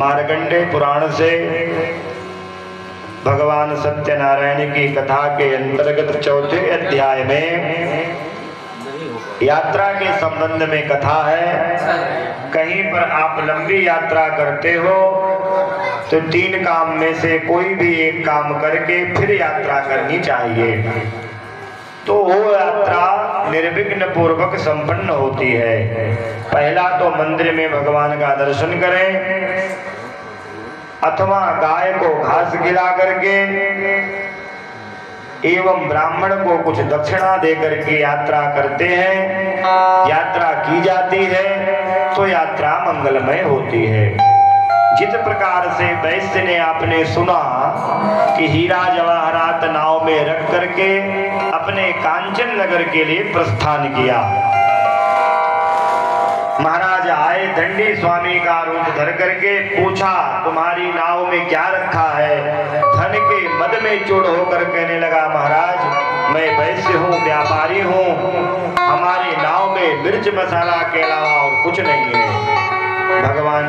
मार्कंडेय पुराण से भगवान सत्यनारायण की कथा के अंतर्गत चौथे अध्याय में यात्रा के संबंध में कथा है। कहीं पर आप लंबी यात्रा करते हो तो 3 काम में से कोई भी एक काम करके फिर यात्रा करनी चाहिए, तो वो यात्रा निर्विघ्न पूर्वक संपन्न होती है। पहला तो मंदिर में भगवान का दर्शन करें अथवा गाय को घास खिला करके एवं ब्राह्मण को कुछ दक्षिणा दे करके यात्रा करते हैं। यात्रा की जाती है तो यात्रा मंगलमय होती है। जिस प्रकार से वैश्य ने आपने सुना कि हीरा जवाहरात नाव में रख करके अपने कांचन नगर के लिए प्रस्थान किया। महाराज आए, दंडी स्वामी का रूप धर करके पूछा, तुम्हारी नाव में क्या रखा है? धन के मद में चूड़ होकर कहने लगा, महाराज मैं वैश्य हूँ, व्यापारी हूँ, हमारी नाव में मिर्च मसाला के अलावा और कुछ नहीं है। भगवान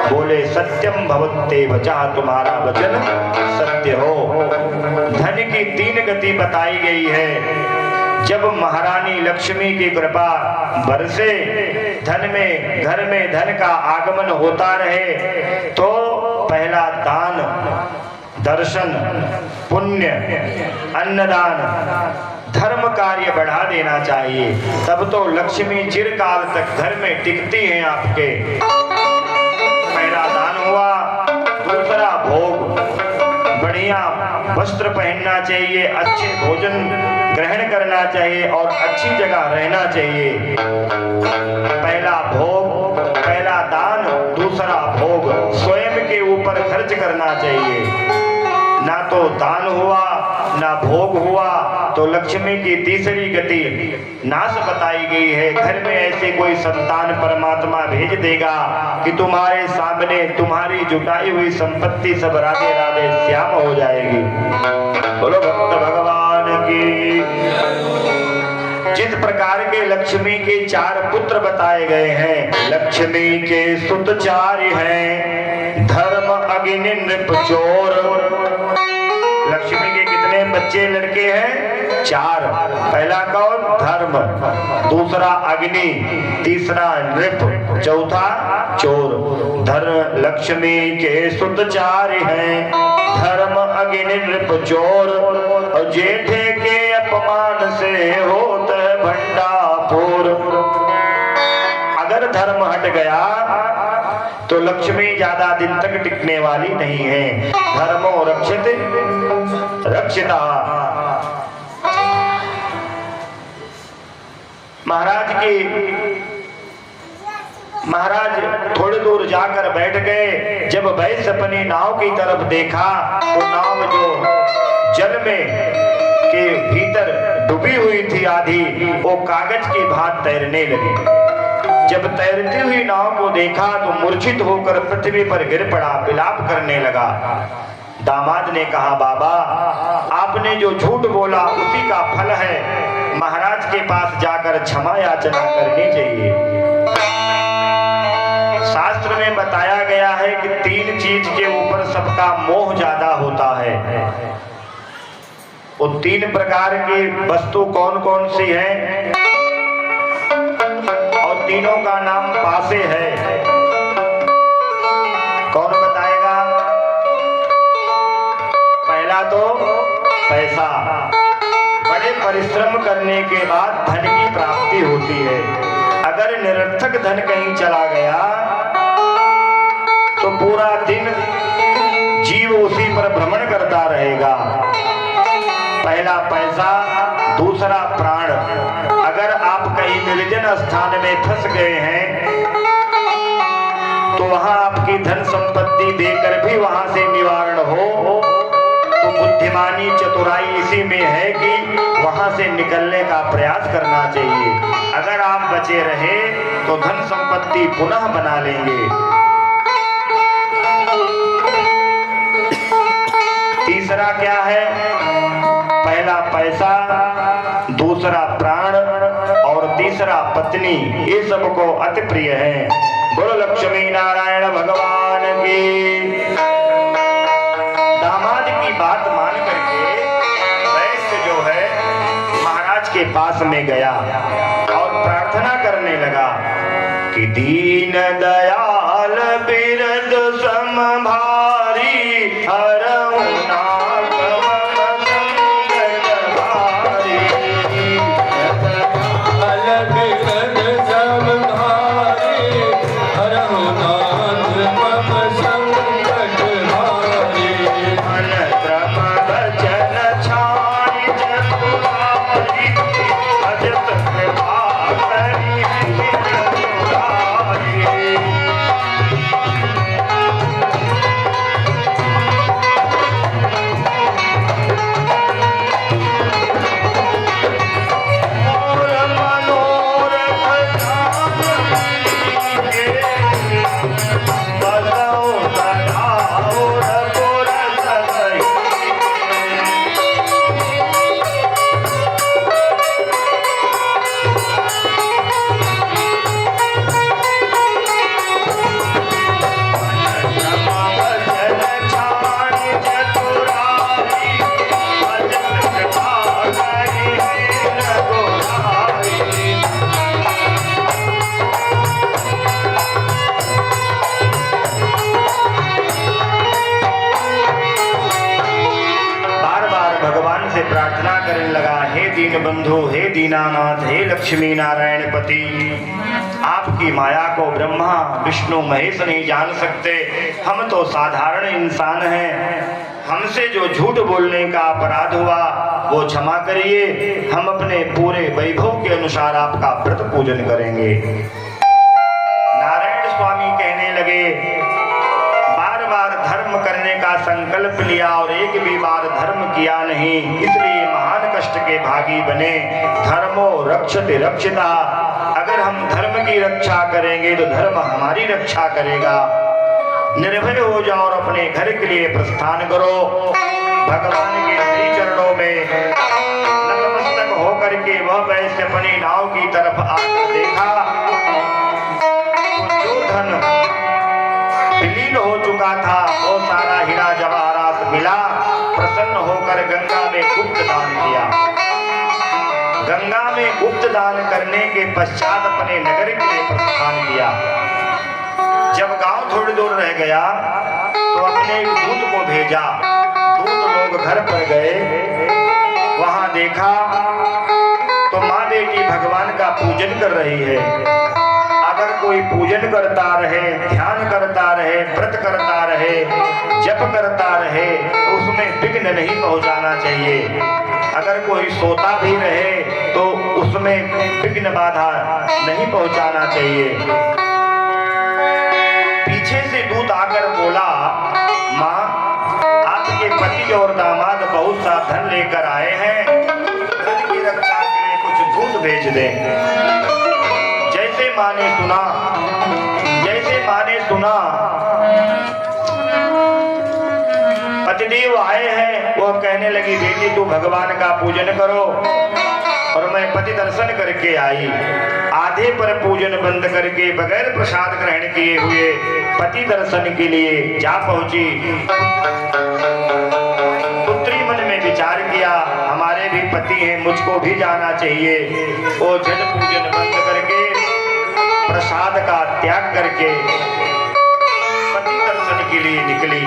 बोले, सत्यम भवत्ते वचा, तुम्हारा वचन सत्य हो। धन की 3 गति बताई गई है। जब महारानी लक्ष्मी की कृपा बरसे, घर में धन का आगमन होता रहे, तो पहला दान, दर्शन, पुण्य, अन्नदान, धर्म कार्य बढ़ा देना चाहिए, तब तो लक्ष्मी चिरकाल तक घर में टिकती हैं आपके। पहला दान हुआ। दूसरा भोग, बढ़िया वस्त्र पहनना चाहिए, अच्छे भोजन ग्रहण करना चाहिए और अच्छी जगह रहना चाहिए। पहला भोग, पहला दान, दूसरा भोग, स्वयं के ऊपर खर्च करना चाहिए। ना तो दान हुआ ना भोग हुआ तो लक्ष्मी की तीसरी गति नाश बताई गई है। घर में ऐसे कोई संतान परमात्मा भेज देगा कि तुम्हारे सामने तुम्हारी जुटाई हुई संपत्ति सब राधे राधे श्याम हो जाएगी। बोलो भक्त भगवान की। जिस प्रकार के लक्ष्मी के 4 पुत्र बताए गए हैं, लक्ष्मी के सुत 4 हैं, धर्म अग्नि नृप चोर। लक्ष्मी के कितने बच्चे लड़के हैं? 4। पहला कौन? धर्म, दूसरा अग्नि, तीसरा नृप, चौथा चोर। धर्म लक्ष्मी के सुत 4 हैं, धर्म अग्नि नृप चोर, और जेठे के अपमान से होता है भंडाफोर। अगर धर्म हट गया तो लक्ष्मी ज्यादा दिन तक टिकने वाली नहीं है। धर्मो रक्षित रक्षिता। महाराज थोड़ी दूर जाकर बैठ गए। जब वैश्य अपनी नाव की तरफ देखा तो नाव जो जल में के भीतर डूबी हुई थी आधी, वो कागज की भांति तैरने लगी। जब तैरती हुई नाव को देखा तो मूर्छित होकर पृथ्वी पर गिर पड़ा, विलाप करने लगा। दामाद ने कहा, बाबा आपने जो झूठ बोला उसी का फल है, महाराज के पास जाकर क्षमा याचना करनी चाहिए। शास्त्र में बताया गया है कि 3 चीज के ऊपर सबका मोह ज्यादा होता है। वो 3 प्रकार की वस्तु कौन कौन सी है और तीनों का नाम पासे है? कौन बताएगा? पहला तो पैसा। बड़े परिश्रम करने के बाद धन की प्राप्ति होती है। अगर निरर्थक धन कहीं चला गया तो पूरा दिन जीव उसी पर भ्रमण करता रहेगा। पहला पैसा, दूसरा प्राण। अगर आप कहीं निर्जन स्थान में फंस गए हैं तो वहां आपकी धन संपत्ति देकर भी वहां से निवारण हो, तो बुद्धिमानी चतुराई इसी में है कि वहां से निकलने का प्रयास करना चाहिए। अगर आप बचे रहे तो धन संपत्ति पुनः बना लेंगे। तीसरा क्या है? पहला पैसा, दूसरा प्राण और तीसरा पत्नी। ये सबको अति प्रिय है। बोलो लक्ष्मी नारायण भगवान की। दामाद की बात मान करके वैश्य जो है महाराज के पास में गया और प्रार्थना करने लगा कि दीन दयाल बिरद समभारी हरऊ नाथ मम संकट भारी। दयाल बिरद समभारी हरऊ नाथ मम संकट भारी। मन क्रम वचन छाई चतुराई अजत कृपा करी चतुराई। और मनोरथ जान बसौ सदा और पुरस भई। वचन छाई चतुराई अजत कृपा करी रघुराई। बार बार भगवान से प्रार्थना करने लगा, हे दीन बंधु, हे दीनानाथ, हे लक्ष्मी नारायण पति, आपकी माया को ब्रह्मा विष्णु महेश नहीं जान सकते। हम तो साधारण इंसान हैं। हमसे जो झूठ बोलने का अपराध हुआ वो क्षमा करिए। हम अपने पूरे वैभव के अनुसार आपका व्रत पूजन करेंगे। नारायण स्वामी कहने लगे, बार बार धर्म करने का संकल्प लिया और एक भी बार धर्म किया नहीं, इसलिए महान कष्ट के भागी बने। धर्मो रक्षते रक्षिता। अगर हम धर्म की रक्षा करेंगे तो धर्म हमारी रक्षा करेगा। निर्भय हो जाओ और अपने घर के लिए प्रस्थान करो। भगवान के श्री चरणों में नतमस्तक होकर के वह वैश्य अपनी नाव की तरफ आकर देखा तो जो धन विलीन हो चुका था वो सारा हीरा जवाहरात मिला। प्रसन्न होकर गंगा में गुप्त दान किया। गंगा में गुप्त दान करने के पश्चात अपने नगर के लिए प्रस्थान किया। जब गांव थोड़ी दूर रह गया तो अपने एक दूत को भेजा। दूत लोग घर पर गए, वहां देखा तो माँ बेटी भगवान का पूजन कर रही है। अगर कोई पूजन करता रहे, ध्यान करता रहे, व्रत करता रहे, जप करता रहे तो उसमें विघ्न नहीं पहुंचाना चाहिए। अगर कोई सोता भी रहे तो उसमें विघ्न बाधा नहीं पहुंचाना चाहिए। पीछे से दूत आकर बोला, माँ आपके पति और दामाद बहुत सा धन लेकर आए हैं, धन की रक्षा के लिए कुछ दूत भेज दें। जैसे माँ ने सुना पतिदेव आए हैं, वो कहने लगी, बेटी तू भगवान का पूजन करो। और मैं पति दर्शन करके आई। आधे पर पूजन बंद करके बगैर प्रसाद ग्रहण किए हुए पति दर्शन के लिए जा पहुंची। पुत्री मन में विचार किया, हमारे भी पति हैं, मुझको भी जाना चाहिए। वो जल पूजन बंद करके प्रसाद का त्याग करके पति दर्शन के लिए निकली।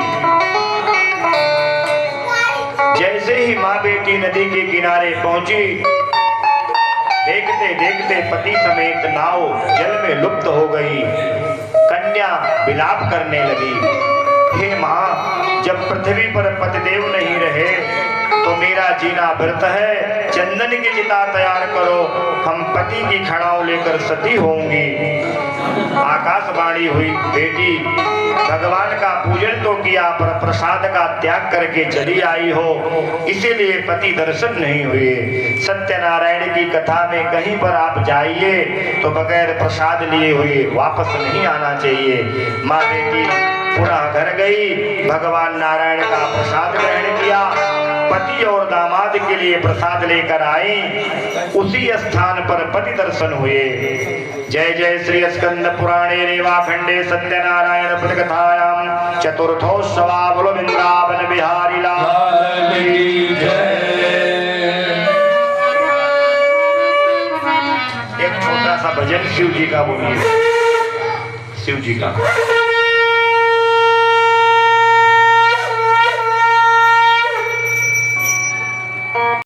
जैसे ही माँ बेटी नदी के किनारे पहुंची, देखते देखते पति समेत नाव जल में लुप्त हो गई। कन्या विलाप करने लगी, हे माँ, जब पृथ्वी पर पतिदेव नहीं रहे तो मेरा जीना व्रत है। चंदन की चिता तैयार करो, हम पति की खड़ाव लेकर सती होंगी। आकाशवाणी हुई, बेटी भगवान का पूजन तो किया पर प्रसाद का त्याग करके चली आई हो, इसीलिए पति दर्शन नहीं हुए। सत्यनारायण की कथा में कहीं पर आप जाइए तो बगैर प्रसाद लिए हुए वापस नहीं आना चाहिए। माँ बेटी पुनः घर गई, भगवान नारायण का प्रसाद ग्रहण किया। पति और दामाद के लिए प्रसाद लेकर आई, उसी स्थान पर पति दर्शन हुए। जय जय श्री स्कंद पुराणे रेवाखंडे सत्यनारायण पदकथायां चतुर्थोत्सवा बोलो वृंदावन बिहारी लाल की जय। एक छोटा सा भजन शिव जी का बोलिए, शिव जी का।